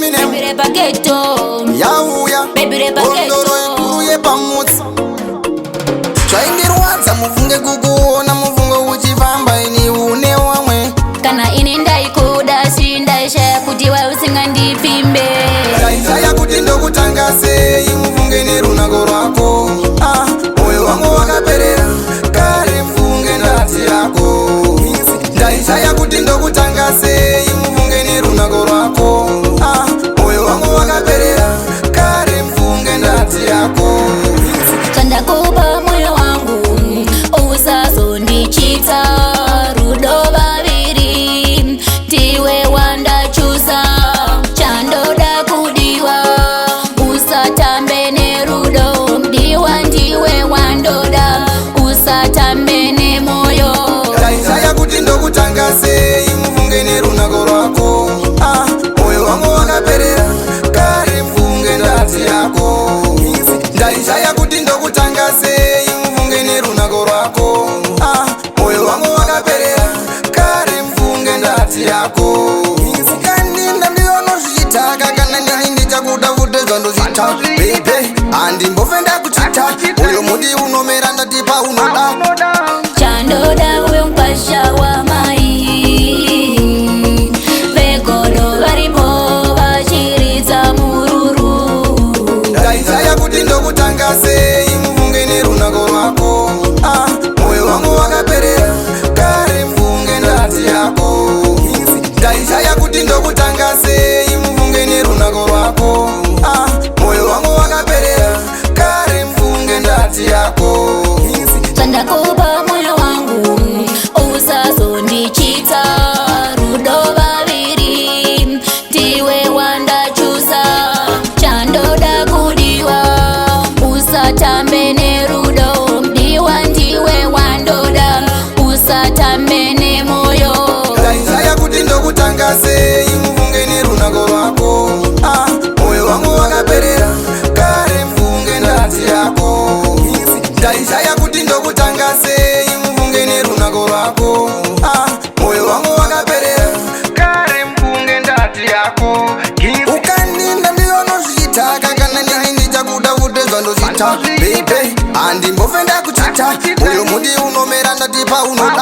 Eminem baby repa ghetto yauya baby repa ghetto ondoro ikuru yepamutsi zvaindirwadza mufunge kukuona mufungo uchifamba ini une wamwe kana ini ndaikuda si ndaishaya kuti wai usingandipimbe ndaishaya kuti ndokutanga sei mufunge nerunako rwako moyo wangu wakaperera kare mufunge ndati yako ndaishaya kuti ndokutanga sei mufunge nerunako rwako moyo wangu wakaperera kare mufunge ndati yako kandakupa moyo wangu usazondichita rudo vaviri tiwe wandachusa chandoda kudiwa usatambe nerudo mdiwa ndiwe wandoda usatambe nemoyo ndaishaya kuti ndokutanga sei mufunge nerunako rwako moyo wangu wakaperera kare mufunge ndati yako ndaishaya kuti ndokutanga sei mufunge nerunako rwako moyo wangu wakaperera kare mufunge ndati yako kandinda ndiyonozvichitaka kana ndini ndichakuda kutedzwa ndozvita bebe handimbofenda kuchita uyo muti unomera ndatipa unoda chandoda uyo mkwasha wa mai vegodo varipo vachiridza mururu ndaishaya kuti ndokutanga sei mufunge nerunako rwako moyo wangu wakaperera kare mufunge ndati yako ndaishaya kuti ndokutanga sei mufunge nerunako rwako moyo wangu wakaperera kare mufunge ndati yako chandakupa moyo wangu usazondichita rudo vaviri tiwe wandachusa chandoda kudiwa usatambe nerudo mdiwa ndiwe wandoda usatambe nemoyo ndaishaya kuti ndokutanga sei mufunge nerunako rwako moyo wangu wakaperera kare mufunge ndati yako ndaishaya kuti ndokutanga sei mufunge nerunako rwako moyo wangu wakaperera kare mufunge ndati yako ukandinda ndiyonozvitaka kana ndini ndichakuda kutedzwa ndozvita bebe handimbofenda kuchita uyo muti unomera ndatipa unoda